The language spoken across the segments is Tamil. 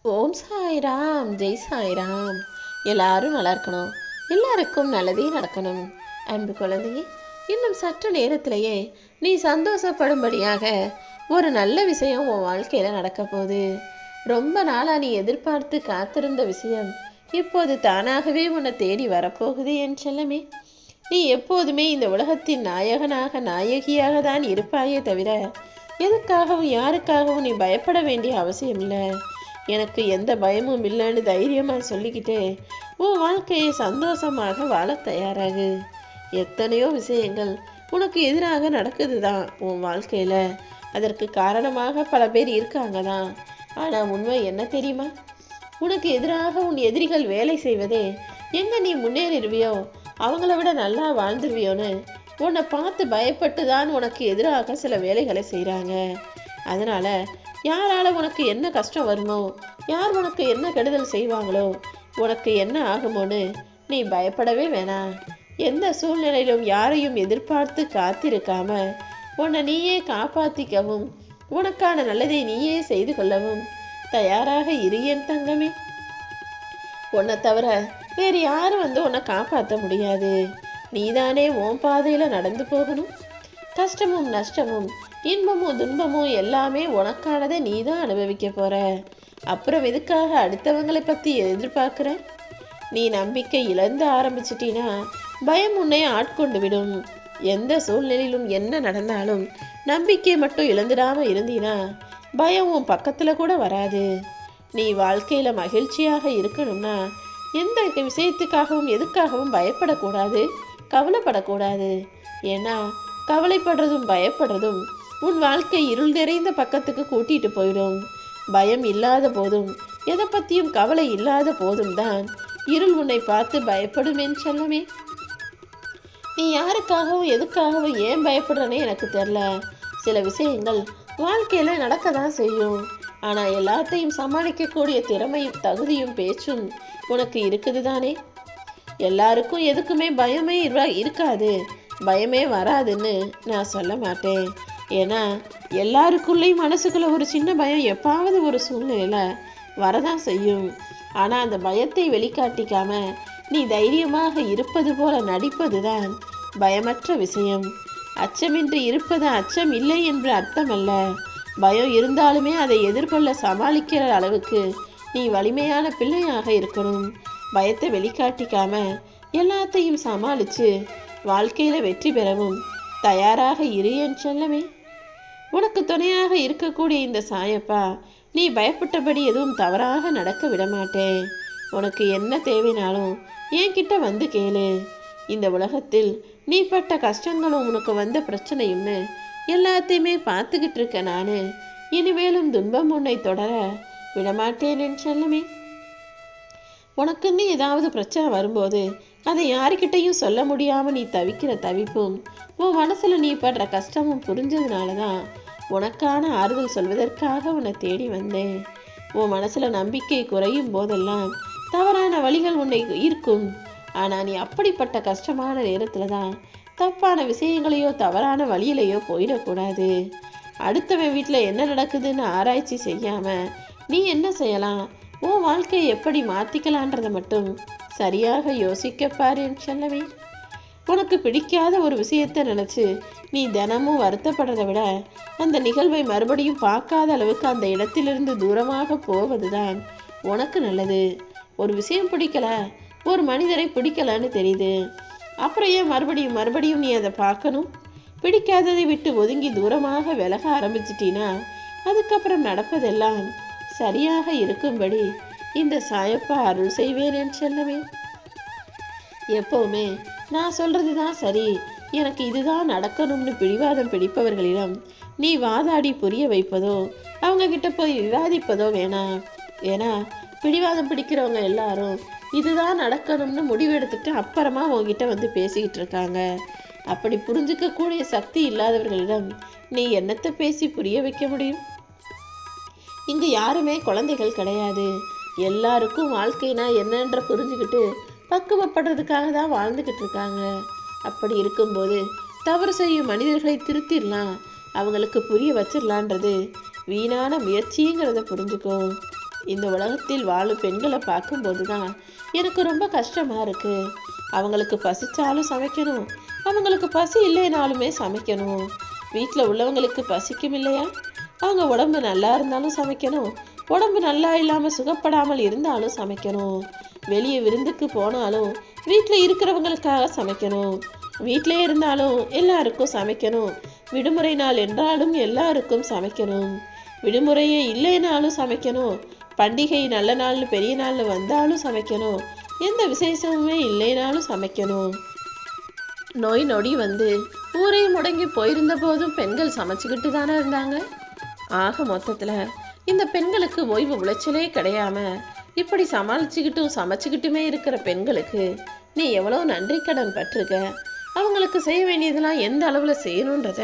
ஓம் சாய்ராம், ஜெய் சாய்ராம். எல்லாரும் நல்லா இருக்கணும், எல்லாருக்கும் நல்லதே நடக்கணும். அன்பு குழந்தையே, இன்னும் சற்று நேரத்திலேயே நீ சந்தோஷப்படும்படியாக ஒரு நல்ல விஷயம் உன் வாழ்க்கையில நடக்க போகுது. ரொம்ப நாளா நீ எதிர்பார்த்து காத்திருந்த விஷயம் இப்போது தானாகவே உன்னை தேடி வரப்போகுது என் செல்லமே. நீ எப்போதுமே இந்த உலகத்தின் நாயகனாக நாயகியாக தான் இருப்பாயே தவிர எதுக்காகவும் யாருக்காகவும் நீ பயப்பட வேண்டிய அவசியம் இல்லை. எனக்கு எந்த பயமும் இல்லைன்னு தைரியமாக சொல்லிக்கிட்டு உன் வாழ்க்கையை சந்தோஷமாக வாழ தயாராகு. எத்தனையோ விஷயங்கள் உனக்கு எதிராக நடக்குது தான் உன் வாழ்க்கையில். அதற்கு காரணமாக பல பேர் இருக்காங்க தான். ஆனால் உண்மை என்ன தெரியுமா? உனக்கு எதிராக உன் எதிரிகள் வேலை செய்வதே எங்கே நீ முன்னேறிடுவியோ அவங்கள விட நல்லா வாழ்ந்துருவியோன்னு உன்னை பார்த்து பயப்பட்டு தான் உனக்கு எதிராக சில வேலைகளை செய்கிறாங்க. அதனால் யாரால உனக்கு என்ன கஷ்டம் வருமோ, யார் உனக்கு என்ன கெடுதல் செய்வாங்களோ, உனக்கு என்ன ஆகுமோன்னு நீ பயப்படவே வேணாம். எந்த சூழ்நிலையிலும் யாரையும் எதிர்பார்த்து காத்திருக்காம உன்னை நீயே காப்பாற்றிக்கவும் உனக்கான நல்லதை நீயே செய்து கொள்ளவும் தயாராக இரு என் தங்கமே. உன்னை தவிர வேறு யாரும் உன்னை காப்பாற்ற முடியாது. நீதானே உன் பாதையில் நடந்து போகணும். கஷ்டமும் நஷ்டமும் இன்பமும் துன்பமும் எல்லாமே உனக்கானதை நீ தான் அனுபவிக்க போற. அப்புறம் எதுக்காக அடுத்தவங்களை பற்றி எதிர்பார்க்குற? நீ நம்பிக்கை இழந்து ஆரம்பிச்சிட்டினா பயம் உன்னை ஆட்கொண்டு விடும். எந்த சூழ்நிலையிலும் என்ன நடந்தாலும் நம்பிக்கை மட்டும் இழந்துடாம இருந்தீனா பயம் உன் பக்கத்தில் கூட வராது. நீ வாழ்க்கையில் மகிழ்ச்சியாக இருக்கணும்னா எந்த விஷயத்துக்காகவும் எதுக்காகவும் பயப்படக்கூடாது, கவலைப்படக்கூடாது. ஏன்னா கவலைப்படுறதும் பயப்படுறதும் உன் வாழ்க்கை இருள் நிறைந்த பக்கத்துக்கு கூட்டிட்டு போயிடும். பயம் இல்லாத போதும் எதை பற்றியும் கவலை இல்லாத போதும் தான் இருள் உன்னை பார்த்து பயப்படும் என் செல்லமே. நீ யாருக்காகவும் எதுக்காகவும் ஏன் பயப்படுறனே எனக்கு தெரில. சில விஷயங்கள் வாழ்க்கையில் நடக்க தான் செய்யும். ஆனால் எல்லாத்தையும் சமாளிக்கக்கூடிய திறமையும் தகுதியும் பேச்சும் உனக்கு இருக்குது தானே. எல்லாருக்கும் எதுக்குமே பயமே இருக்காது, பயமே வராதுன்னு நான் சொல்ல மாட்டேன். ஏன்னா எல்லாருக்குள்ளேயும் மனசுக்குள்ள ஒரு சின்ன பயம் எப்பாவது ஒரு சூழ்நிலையில் வரதான் செய்யும். ஆனால் அந்த பயத்தை வெளிக்காட்டிக்காம நீ தைரியமாக இருப்பது போல நடிப்பது தான் பயமற்ற விஷயம். அச்சமின்றி இருப்பது அச்சம் இல்லை என்று அர்த்தம் அல்ல. பயம் இருந்தாலுமே அதை எதிர்கொள்ள சமாளிக்கிற அளவுக்கு நீ வலிமையான பிள்ளையாக இருக்கணும். பயத்தை வெளிக்காட்டிக்காம எல்லாத்தையும் சமாளித்து வாழ்க்கையில் வெற்றி பெறவும் தயாராக இரு என் செல்லமே. உனக்கு துணையாக இருக்கக்கூடிய இந்த சாயப்பா நீ பயப்பட்டபடி எதுவும் தவறாக நடக்க விடமாட்டேன். உனக்கு என்ன தேவைனாலும் என்கிட்ட வந்து கேளு. இந்த உலகத்தில் நீ பட்ட கஷ்டங்களும் உனக்கு வந்த பிரச்சனையும்னு எல்லாத்தையுமே பார்த்துக்கிட்டு இருக்க நான் இனிமேலும் துன்பம் உன்னை தொடர விடமாட்டேன் என் செல்லமே. உனக்குன்னு ஏதாவது பிரச்சனை வரும்போது அதை யாருக்கிட்டையும் சொல்ல முடியாமல் நீ தவிக்கிற தவிப்பும் உன் மனசில் நீ படுற கஷ்டமும் புரிஞ்சதுனால தான் உனக்கான ஆறுதல் சொல்வதற்காக உன்னை தேடி வந்தேன். உன் மனசில் நம்பிக்கை குறையும் போதெல்லாம் தவறான வழிகள் உன்னை ஈர்க்கும். ஆனால் நீ அப்படிப்பட்ட கஷ்டமான நேரத்தில் தான் தப்பான விஷயங்களையோ தவறான வழியிலையோ போயிடக்கூடாது. அடுத்தவன் வீட்டில் என்ன நடக்குதுன்னு ஆராய்ச்சி செய்யாமல் நீ என்ன செய்யலாம், உன் வாழ்க்கையை எப்படி மாற்றிக்கலான்றதை மட்டும் சரியாக யோசிக்கப்பார் என் செல்லவே. உனக்கு பிடிக்காத ஒரு விஷயத்தை நினச்சி நீ தினமும் வருத்தப்படுறதை விட அந்த நிகழ்வை மறுபடியும் பார்க்காத அளவுக்கு அந்த இடத்திலிருந்து தூரமாக போவது தான் உனக்கு நல்லது. ஒரு விஷயம் பிடிக்கல, ஒரு மனிதரை பிடிக்கலன்னு தெரியுது, அப்புறம் ஏன் மறுபடியும் மறுபடியும் நீ அதை பார்க்கணும்? பிடிக்காததை விட்டு ஒதுங்கி தூரமாக விலக ஆரம்பிச்சிட்டினா அதுக்கப்புறம் நடப்பதெல்லாம் சரியாக இருக்கும்படி இந்த சாயப்பா அருள் செய்வேன் என் செல்லவே. எப்பவுமே நான் சொல்றது தான் சரி, எனக்கு இதுதான் நடக்கணும்னு பிடிவாதம் பிடிப்பவர்களிடம் நீ வாதாடி புரிய வைப்பதோ அவங்க கிட்ட போய் விவாதிப்பதோ வேணாம். ஏன்னா பிடிவாதம் பிடிக்கிறவங்க எல்லாரும் இதுதான் நடக்கணும்னு முடிவெடுத்துட்டு அப்புறமா உங்ககிட்ட வந்து பேசிக்கிட்டு இருக்காங்க. அப்படி புரிஞ்சுக்கக்கூடிய சக்தி இல்லாதவர்களிடம் நீ என்னத்தை பேசி புரிய வைக்க முடியும்? இங்கு யாருமே குழந்தைகள் கிடையாது. எல்லாருக்கும் வாழ்க்கைனா என்னன்ற புரிஞ்சுக்கிட்டு பக்குவப்படுறதுக்காக தான் வாழ்ந்துக்கிட்டு இருக்காங்க. அப்படி இருக்கும்போது தவறு செய்யும் மனிதர்களை திருத்திடலாம், அவங்களுக்கு புரிய வச்சிடலான்றது வீணான முயற்சிங்கிறத புரிஞ்சுக்கோ. இந்த உலகத்தில் வாழும் பெண்களை பார்க்கும்போது தான் எனக்கு ரொம்ப கஷ்டமாக இருக்குது. அவங்களுக்கு பசிச்சாலும் சமைக்கணும், அவங்களுக்கு பசி இல்லைனாலுமே சமைக்கணும். வீட்டில் உள்ளவங்களுக்கு பசிக்கும் இல்லையா, அவங்க உடம்பு நல்லா இருந்தாலும் சமைக்கணும், உடம்பு நல்லா இல்லாமல் சுகப்படாமல் இருந்தாலும் சமைக்கணும். வெளியே விருந்துக்கு போனாலும் வீட்டில் இருக்கிறவங்களுக்காக சமைக்கணும். வீட்டிலே இருந்தாலும் எல்லாருக்கும் சமைக்கணும். விடுமுறை நாள் என்றாலும் எல்லாருக்கும் சமைக்கணும். விடுமுறையே இல்லைனாலும் சமைக்கணும். பண்டிகை நல்ல நாள்னு பெரிய நாள்னு வந்தாலும் சமைக்கணும். எந்த விசேஷமுமே இல்லைனாலும் சமைக்கணும். நோய் நொடி வந்து ஊரே முடங்கி போயிருந்த போதும் பெண்கள் சமைச்சுக்கிட்டு தானே இருந்தாங்க. ஆக மொத்தத்தில் இந்த பெண்களுக்கு ஓய்வு உளைச்சலே கிடையாம இப்படி சமைச்சுக்கிட்டுமே இருக்கிற பெண்களுக்கு நீ எவ்வளோ நன்றி கடன் பட்டிருக்க. அவங்களுக்கு செய்ய வேண்டியதெல்லாம் எந்த அளவில் செய்யணுன்றத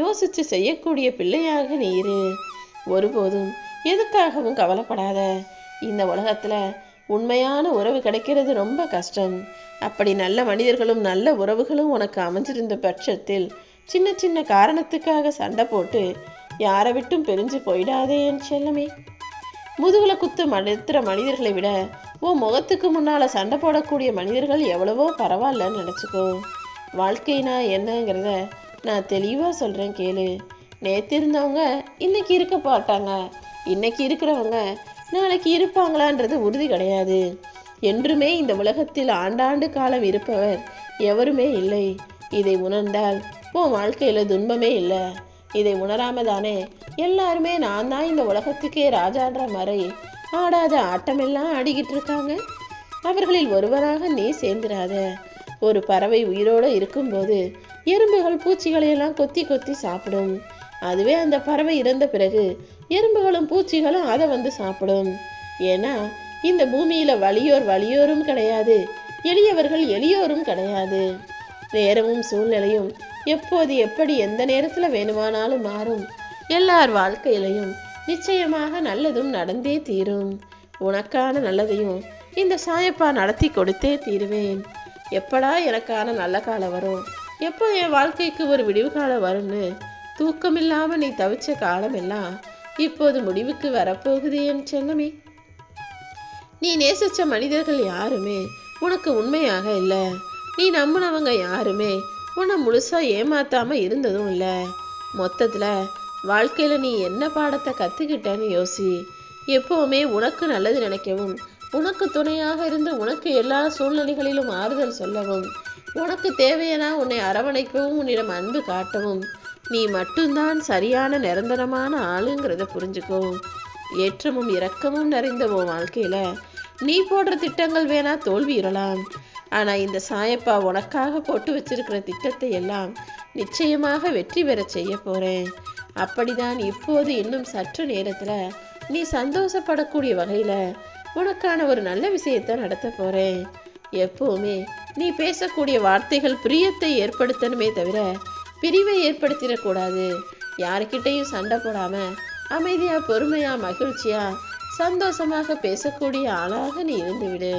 யோசித்து செய்யக்கூடிய பிள்ளையாக நீ இரு. ஒருபோதும் எதுக்காகவும் கவலைப்படாத. இந்த உலகத்தில் உண்மையான உறவு கிடைக்கிறது ரொம்ப கஷ்டம். அப்படி நல்ல மனிதர்களும் நல்ல உறவுகளும் உனக்கு அமைஞ்சிருந்த பட்சத்தில் சின்ன சின்ன காரணத்துக்காக சண்டை போட்டு யாரை விட்டும் பிரிஞ்சு போயிடாதே என் செல்லமே. முதுகுல குத்து மடுத்துற மனிதர்களை விட உன் முகத்துக்கு முன்னால சண்டை போடக்கூடிய மனிதர்கள் எவ்வளவோ பரவாயில்லன்னு நினச்சிக்கோ. வாழ்க்கைனா என்னங்கிறத நான் தெளிவாக சொல்கிறேன் கேளு. நேற்று இருந்தவங்க இன்னைக்கு இருக்க மாட்டாங்க, இன்னைக்கு இருக்கிறவங்க நாளைக்கு இருப்பாங்களான்றது உறுதி கிடையாது. என்றுமே இந்த உலகத்தில் ஆண்டாண்டு காலம் இருப்பவர் எவருமே இல்லை. இதை உணர்ந்தால் உன் வாழ்க்கையில் துன்பமே இல்லை. இதை உணராம தானே எல்லாருமே நான் தான் இந்த உலகத்துக்கே ராஜான்ற மாதிரி ஆடாத ஆட்டமெல்லாம் ஆடிக்கிட்டு இருக்காங்க. அவர்களில் ஒருவராக நீ சேர்ந்துடாத. ஒரு பறவை உயிரோடு இருக்கும்போது எறும்புகள் பூச்சிகளையெல்லாம் கொத்தி கொத்தி சாப்பிடும். அதுவே அந்த பறவை இறந்த பிறகு எறும்புகளும் பூச்சிகளும் அதை வந்து சாப்பிடும். ஏன்னா இந்த பூமியில வலியோரும் கிடையாது, எளியவர்கள் எளியோரும் கிடையாது. நேரமும் சூழ்நிலையும் எப்போது எப்படி எந்த நேரத்துல வேணுமானாலும் மாறும். எல்லார் வாழ்க்கையிலையும் நிச்சயமாக நல்லதும் நடந்தே தீரும். உனக்கான நல்லதையும் இந்த சாயப்பா நடத்தி கொடுத்தே தீருவேன். எப்படா எனக்கான நல்ல காலம் வரும், எப்போ என் வாழ்க்கைக்கு ஒரு விடிவு காலம் வரும்னு தூக்கமில்லாம நீ தவிச்ச காலம் எல்லாம் இப்போது முடிவுக்கு வரப்போகுது என் செல்லமே. நீ நேசிச்ச மனிதர்கள் யாருமே உனக்கு உண்மையாக இல்லை. நீ நம்பினவங்க யாருமே உன்னை முழுசா ஏமாத்தாம இருந்ததும் இல்லை. மொத்தத்துல வாழ்க்கையில நீ என்ன பாடத்தை கத்துக்கிட்டேன்னு யோசி. எப்பவுமே உனக்கு நல்லது நினைக்கவும், உனக்கு துணையாக இருந்து உனக்கு எல்லா சூழ்நிலைகளிலும் ஆறுதல் சொல்லவும், உனக்கு தேவையான உன்னை அரவணைக்கவும், உன்னிடம் அன்பு காட்டவும் நீ மட்டும்தான் சரியான நிரந்தரமான ஆளுங்கிறத புரிஞ்சுக்கோ. ஏற்றமும் இரக்கமும் நிறைந்த உன் வாழ்க்கையில நீ போடுற திட்டங்கள் வேணா தோல்வியுறலாம். ஆனா இந்த சாயப்பா உனக்காக போட்டு வச்சிருக்கிற திட்டத்தை எல்லாம் நிச்சயமாக வெற்றி பெற செய்ய போறேன். அப்படிதான் இப்போது இன்னும் சற்று நேரத்துல நீ சந்தோஷப்படக்கூடிய வகையில உனக்கான ஒரு நல்ல விஷயத்தை நடத்த போறேன். எப்பவுமே நீ பேசக்கூடிய வார்த்தைகள் பிரியத்தை ஏற்படுத்தணுமே தவிர பிரிவை ஏற்படுத்திடக்கூடாது. யாருக்கிட்டையும் சண்டை போடாம அமைதியா பொறுமையா மகிழ்ச்சியா சந்தோஷமாக பேசக்கூடிய ஆளாக நீ இருந்துவிடு.